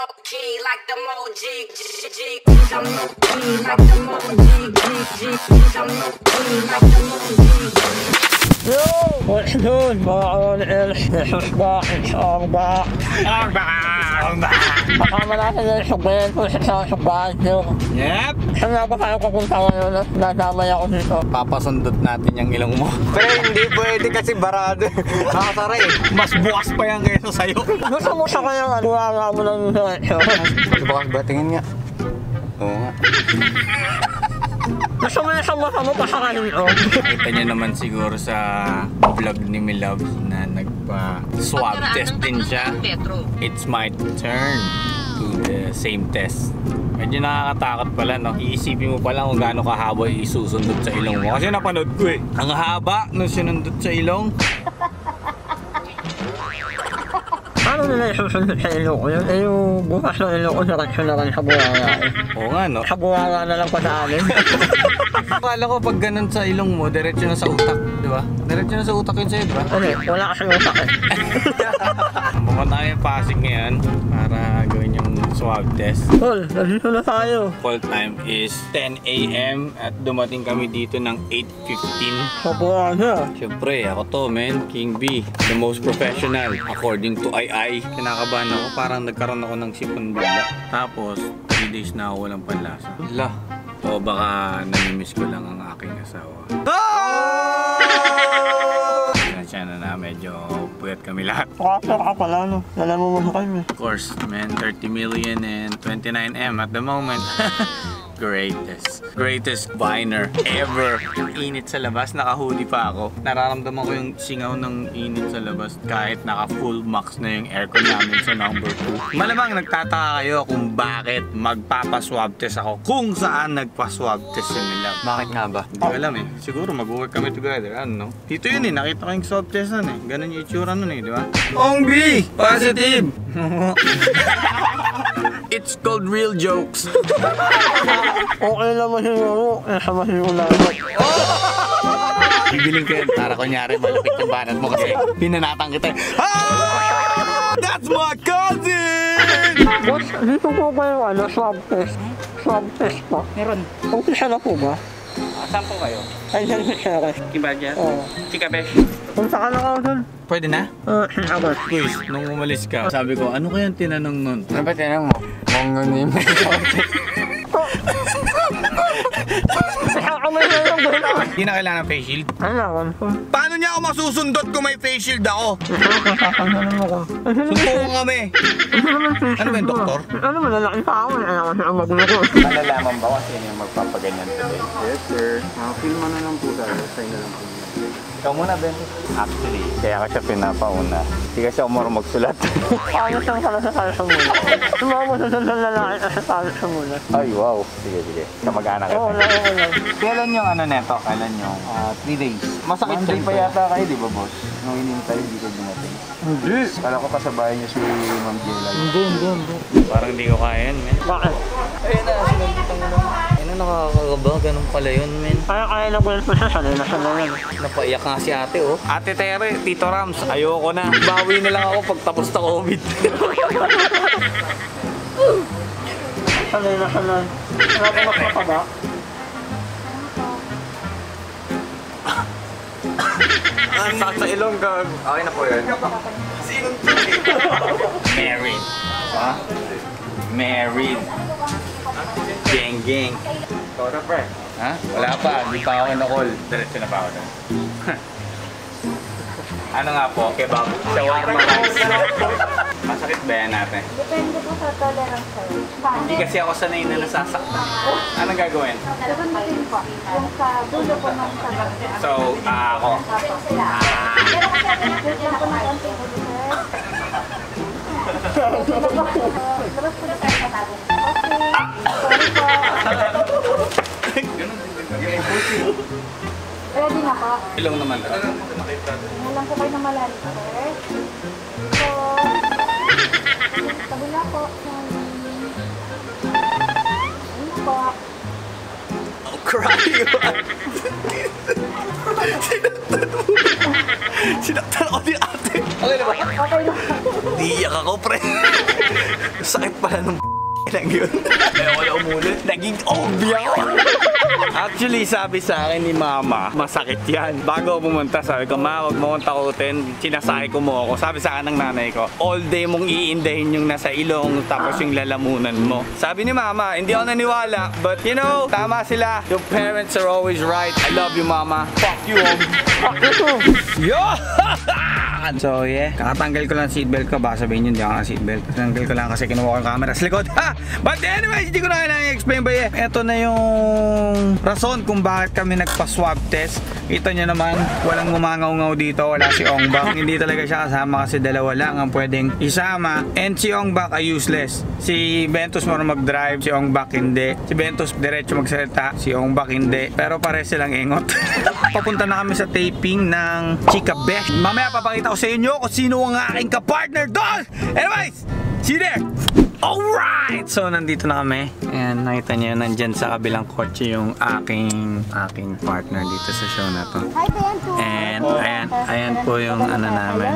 low key like the Moji. I'm low key like the Moji. I'm low key like the Moji. والحدود باعون الحسباء أربعة فقام natin yung sukin kung sa sukin yung Yep! Saan ba kayo pupunta ngayon? Nadamay ako dito. Papasundot natin yung ilong mo. Pero hindi pwede kasi barado. Nakasara eh. Mas bukas pa yan kaysa sa'yo. Gusto mo sa kanya nga, buwanga mo ng diretso. Bukas ba? Tingin nga. Oo nga. Gusto mo yung sama-sama pa sa kanino. Nakita niya naman siguro sa vlog ni Milove na nagpa-swab test din siya. It's my turn to the same test. Medyo nakakatakot pala, no? Iisipin mo pala kung gaano kahaba isusundot sa ilong mo. Kasi napanood ko eh. Ang haba nung sinundot sa ilong. Ano nila isusundot sa ilong ko? Yun yung bukas ng ilong ko sa katsyonaran sa buwanga eh. Oo nga, no? Sa buwanga na lang pa sa amin. Akala ko pag ganun sa ilong mo, diretso na sa utak, di ba? Diretso na sa utak yun sa'yo, di ba? Ano eh, wala kasing utak eh. Pumunta tayo yung Pasig ngayon para gawin yung swab test. Tol, nandito na tayo. Call time is 10 AM at dumating kami dito ng 8:15. Sa buwanga. Siyempre, ako to, man. King B. The most professional. According to II. Kinakabahan ako. Parang nagkaroon ako ng sipon bigla. Tapos, 3 days na ako walang panlasa. Hala. O baka namimiss ko lang ang aking asawa. Siya na medyo puyat kami lahat. Pakasar ka pala, no? Alam mo kami. Of course, man. 30 million and 29M at the moment. Greatest Viner ever. Init sa labas, naka-hoodie pa ako. Nararamdaman ko yung singaw ng init sa labas kahit naka-full max na yung aircon namin sa number 2. Malamang nagtataka kayo kung bakit magpapaswab test ako. Kung saan nagpa-swab test si Milove. Bakit nga ba? Hindi ko alam eh. Siguro mag-work kami together. Ano no? Dito yun eh. Nakita ko yung swab test nun eh. Ganun yung itsura nun eh, di ba? Ongbi! Positive! It's called real jokes. Okay naman siguro, sama siguro namin. Bibiling ko yan para kunyari malapit yung banat mo kasi hinanatang kita. Ah! That's my cousin! Boss, dito po ba yung swab test? Swab test po? Meron. Umpisa na po ba? Saan po kayo? Ay, dyan si Shere. Kibadya? Oo. Chika Besh? Punta ka na ka doon. Pwede na? Sinabas. Quiz, nung umalis ka, sabi ko, ano kaya tinanong nun? Ano ba tinanong mo? Mongonim. Kamay na lang ba na? Hindi na kailangan ng face shield. Kailangan ko. Paano niya ako masusundot kung may face shield ako? Sasasanan ako. Suntukan kami. Ano ba yung doktor? Ano mo, lalaki pa ako. Ayaw ko ang magulo ko. Malalaman ba kasi yung magpapaganyan today? Yes, sir. Film mo na lang po tayo. Sign na lang po. Ikaw muna, Ben. Actually, kaya ka siya pinapauna. Hindi kasi ako marunong magsulat. Ayos lang pala sa kalsa muna. Sumama sa sandang lalaki sa kalsa muna. Ay, wow. Sige, sige. Kamag-anak ka. Oo, lang. Kailan yung ano neto? Kailan yung 3 days? Masakit Monday din pa yata kayo, di ba, boss? Nung inintay, hindi ko dumating. Hindi. Kala ko kasabayan niyo si Ma'am Jela. Hindi. Parang hindi ko kaya yun, men. Bakit? Ayun na, sinundutan ko lang. Ayun na, nakakagaba. Ganun pala yun, men. Kaya na po yun po siya. Sanay na yan. Napaiyak nga si ate, oh. Ate Tere, Tito Rams, ayoko na. Bawi na lang ako pag tapos na COVID. Sanay na. Wala ko makapaba. Sa ilong ka. Okay na po yun. Married. Ha? Married. Gang. Ikaw na, pre. Ha? Wala pa, hindi pa ako na-call. Diretso na pa ako doon. Ano nga po? Kebab. Shawarma rice. Masakit ba yan natin? Depende po sa tolerance sa'yo. Hindi kasi ako sanay na nasasaktan. Anong gagawin? Gagamitin po. Yung sa dulo po ng sagot. So, ako. Pero kasi lang po ng konting ulit, sir. Labas po na tayo sa tago. Okay. Sorry po. Ready na po. Ilong naman. Nalang po kayo ng malalim, sir. So, kabila po. Ano po? Oh, cry! Sinaktan ako ni ate. Okay na ba? Okay na. Iiyak ako, pre. Sakit pala nung lang yun. Kaya wala umulit. Naging obvious ako. Actually, sabi sa akin ni Mama, masakit yan. Bago ako pumunta, sabi ko, Ma, huwag mo akong takutin. Sinasakay ko mo ako. Sabi sa akin ng nanay ko, all day mong iindahin yung nasa ilong, tapos yung lalamunan mo. Sabi ni Mama, hindi ako naniwala. But you know, tama sila. Your parents are always right. I love you, Mama. Fuck you, fuck you too. Yo! So yeah, kakatanggal ko lang seatbelt ko. Baka sabihin nyo, hindi ako naka-seatbelt. Tanggal ko lang kasi kinuha ko yung camera sa likod. Ha! But anyways, hindi ko na kailangan i-explain ba eh. Ito na yung rason kung bakit kami nagpa-swab test. Kita nyo naman, walang gumangaw-ngaw dito. Wala si Ongbak. Hindi talaga siya kasama kasi dalawa lang ang pwedeng isama. And si Ongbak ay useless. Si Bentos marunong mag-drive, si Ongbak hindi. Si Bentos diretso magsalita, si Ongbak hindi. Pero pare silang ingot. Papunta na kami sa taping ng Chika Besh. Mamaya papakita ko sa inyo kung sino ang aking kapartner doon. Anyways, see you there. Alright! So, nandito na kami. Ayan, nakita niyo, nandyan sa kabilang kotse yung aking partner dito sa show na to. Hi, Bento. And, ayan po yung ano namin,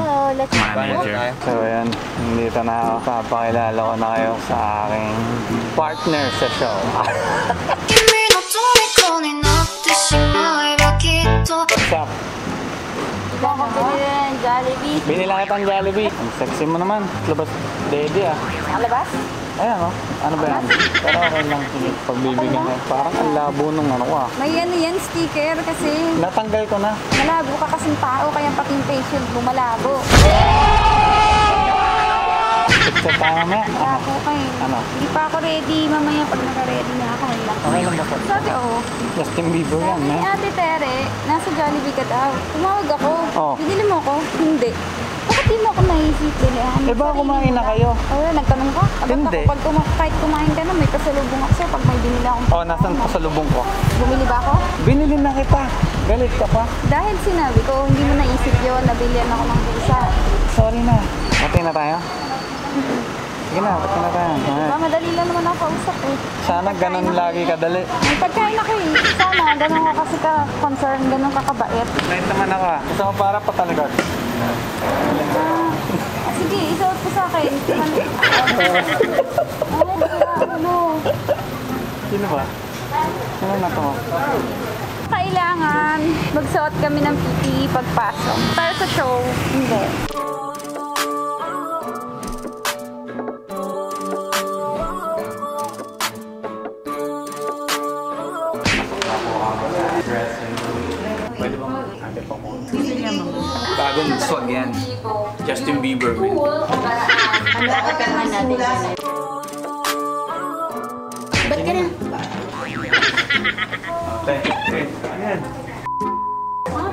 manager. So, ayan, nandito na ako. Papakilala ko na kayo sa aking partner sa show. What's up? Binili ng Jollibee. Binilang kitang Jollibee. Ang sexy mo naman. Labas, daddy ah. Nakalabas? Ayan o. Ano ba yan? Pero okay lang. Sige, pagbibigyan ko. Parang ang labo nung ano ko ah. May ano yan, sticker kasi Natanggal ko na. malabo ka kasing tao, kaya pati yung patient mo malabo. Picture tayo mamaya. Malabo ka eh. Ano? Hindi pa ako ready. Mamaya pag naka-ready na ako, wala. Okay lang ba po? Sabi, oo. Justin Bieber yan, Sabi man. ni Ate Tere, nasa Jollibee ka daw. Tumawag ako. Oo. Binili mo ako? Hindi. Bakit di mo ako naisip din? Eh ba kumain na kayo? Oo, nagtanong ka. Agad Hindi. ako, pag kahit kumain ka na, may kasalubong ako sa'yo. Pag may binili akong Oh, nasan pa sa lubong ko? Bumili ba ako? Binili na kita. Galit ka pa? Dahil sinabi ko, hindi mo naisip yun, nabilihan ako ng busa. Sorry na. Patay na tayo? Sige na, patay na tayo. Diba, madali lang naman ako kausap eh. Sana ganun lagi kadali. May pagkain ako eh. Sana, ganun ka kasi ka-concern, ganun ka kabait. Night naman ako ah. Gusto mo para patalikod. Sige, isuot ko sa akin. Ano? Sino ba? Sino na to? Kailangan magsuot kami ng PPE pagpasok. Para sa show, hindi. Pwede ba mag-ate po ko? Bagong swag yan. Justin Bieber, man. Ba't ka na? Ayan.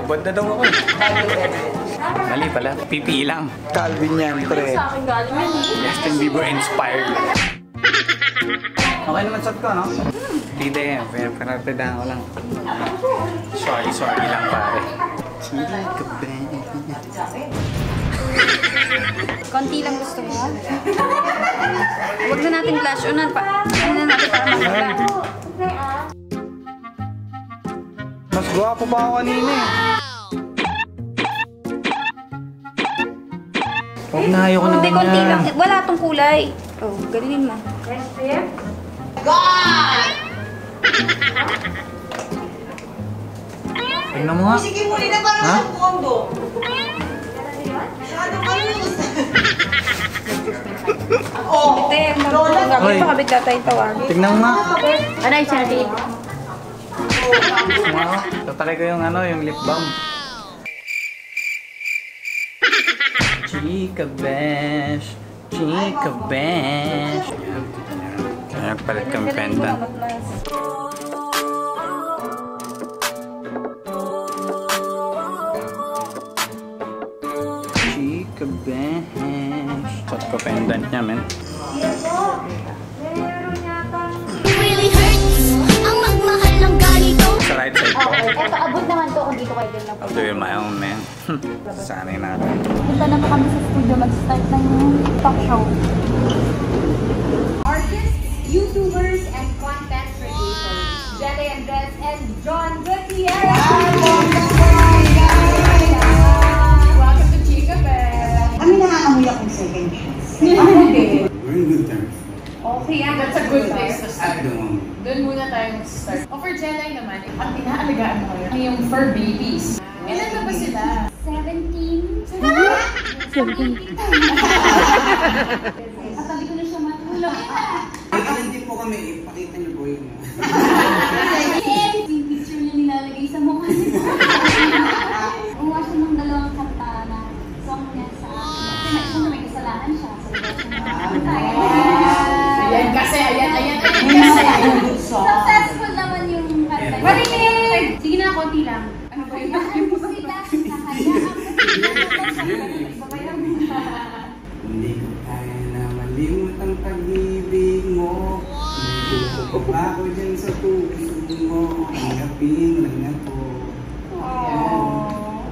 Ba't na daw ako? Mali pala. PPE lang. Calvin yan, pre. Justin Bieber inspired. Okay naman shot ko, no? Tide yan. Pinapinatidahan ko lang. Sorry lang, pare. Chili ka ba? Konti lang gusto mo. Huwag na natin flash on pa. Ano na natin para makita. Mas gwapo pa ako kanina eh. Huwag na, ayoko na Hindi, konti lang. ganyan. Wala tong kulay. Oh, galilin mo. Tignan mo nga. Sige, muli na parang Ha? sa kondo. Masyado ka yun. Oh, Ate, marunong Hoy. gagawin pa kabit tatay tawagin. Tignan mo nga. Ano yung sinabi? Tatry ko yung ano, yung lip balm. Chika Besh. Chika Besh. Kaya nagpalit kami pendant. Chika Besh. Shot ko pendant niya, men. Really hurts ang magmahal ng ganito. Sa right side ko. Eto, abot naman to kung dito kayo din lang. I'll do it my own, man. Sanay natin. Punta na po kami sa studio mag-start ng talk show. Artists, YouTubers, and content creators. Jelle Andres and John Gutierrez. Welcome to Chika Besh. Kami nakakamuya kong second chance. Ako din. We're in good terms. Okay, That's a good place to start. Doon muna tayo mag-start. O for Jelay naman, ang inaalagaan mo ngayon yung fur babies. Ilan na ba sila? 17. Katabi ko na siya matulog. Hindi po kami, ipakita niyo po yung... Yung picture niya nilalagay sa mukha niya. Uwa siya ng dalawang kanta na song niya sa akin. Kasi may kasalanan siya. Ayan kasi. Successful naman yung kanta. Marinig! Sige na, konti lang. Ano ba yun? Hindi ko kaya na malimot ang pag-ibig mo. Hindi ko pa ako dyan sa puso mo. Hangapin lang ako.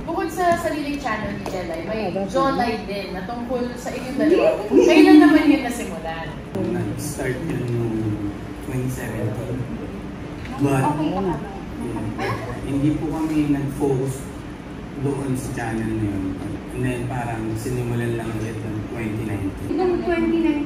Bukod sa sariling channel ni Jelay, may Jolay din na tungkol sa inyong dalawa. Kailan naman yun nasimulan? Nag-start yun noong 2017. But, hindi po kami nag-focus doon sa channel na yun. And then parang sinimulan lang ulit ng 2019. Noong 2019,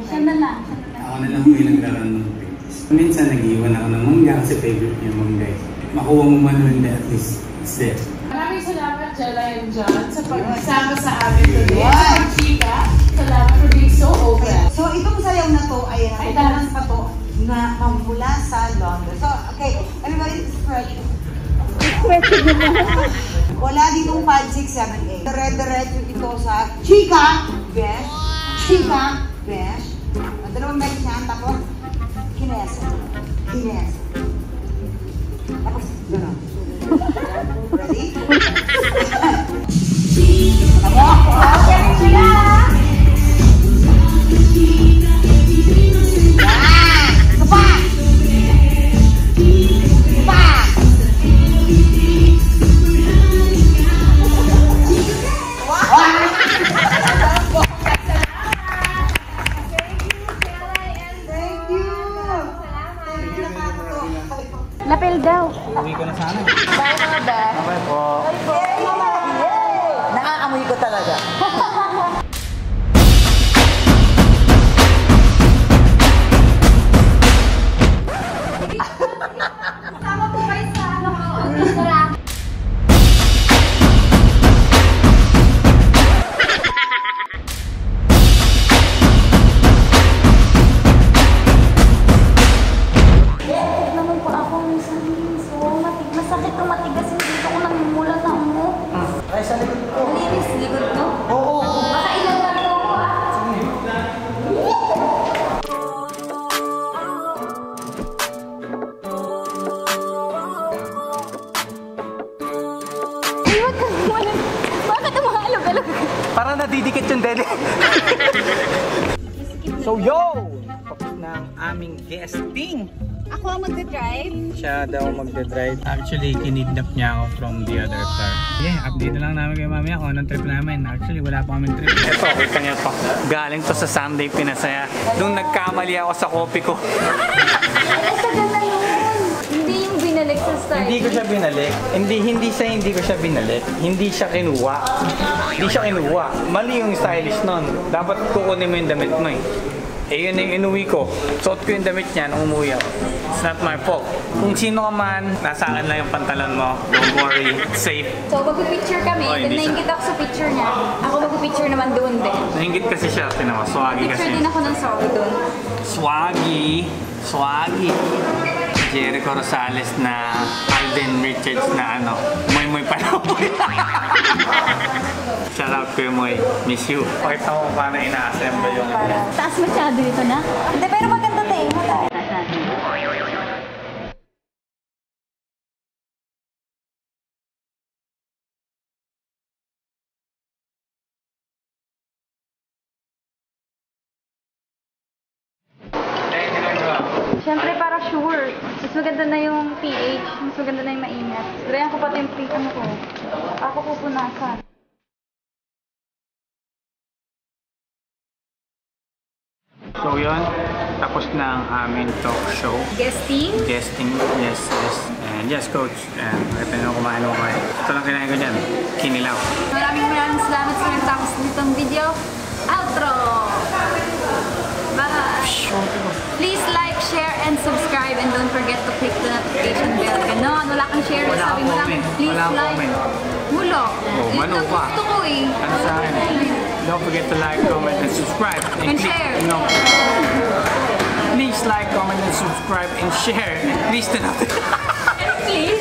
siya na lang. Ako na lang po yung nagraran ng pages. Minsan nag-iwan ako ng mangga kasi favorite niya mangga. Makuha mo man lang at least it's there. Maraming salamat, Jelay and John, sa pagsama sa amin today. Sa pagchika, salamat for being so open. So, itong sayaw na to ay naman pa to na mula sa London. So, okay, everybody is fresh. Wala ditong 5, 6, 7, 8. Dire-diretso ito sa Chika Besh. Chika Besh. Dalawang besh niya, tapos Kinesa. Tapos, gano'n. Ready? Lapel daw. Uwi ko na sana. Bye mga ba? Bye po. Naaamoy ko talaga. Tama po kayo sa ano. Naman po ako minsan. So, masakit ang matigas yung dito ko namumula na mo. Ay, sa likod ko. Malinis, likod mo? Oo. Baka ilan lang po ako ah. Ay, wag kang umalag. Bakit umahalog-alog? Para nadidikit yung dede. So yo! Tapos na ang aming guesting. Ako ang magdadrive. Siya daw magdadrive. Actually, kinidnap niya ako from the other car. Yeah, update lang namin kay mamaya kung anong trip namin. Actually, wala pa kaming trip. Ito, kita niyo to. Galing to sa Sunday Pinasaya. Nung nagkamali ako sa kopi ko. Ay, tagal na yun. Hindi yung binalik sa style. Hindi ko siya binalik. Hindi ko siya binalik. Hindi siya kinuha. Mali yung stylist nun. Dapat kukunin mo yung damit mo eh. Eh yun yung inuwi ko. Suot ko yung damit niya nung umuwi ako. It's not my fault. Kung sino ka man, nasa akin lang yung pantalon mo. Don't worry, safe. So, magpipicture kami. Oh, Then hindi siya. naingit ako sa picture niya. Ako magpipicture naman doon din. Nahingit kasi siya, tinawa. Swaggy kasi. Picture din ako ng sorry doon. Swaggy. Jericho Rosales na Alden Richards na ano, Moy Panoy. Shout out ko yung Moy. Miss you. Pakita mo paano ina-assemble yung... Taas masyado ito na. Hindi, pero maganda to eh. Siyempre para sure. Mas maganda na yung pH. Mas maganda na yung maingat. Drayan ko pa temperature mo ko. Ako pupunasan. So yun, tapos na ang aming talk show. Guesting? Yes. And yes, coach. And ito na kumain ako ngayon. Ito lang kinain ko dyan. Kinilaw. Maraming salamat sa nagtapos nitong video. Outro! Bye! forget to click the notification bell. Ganon, wala kang share. Wala Sabi mo lang, comment. please Wala like. comment. Wala. Oh, Yun mano ang ka. gusto ko eh. Ano sa akin? Don't forget to like, comment, and subscribe. And click, share. No. Please like, comment, and subscribe, and share. And please do not. Please.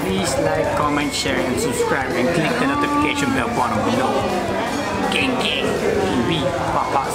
Please like, comment, share, and subscribe, and click the notification bell button below. Gang, gang, TV, papas.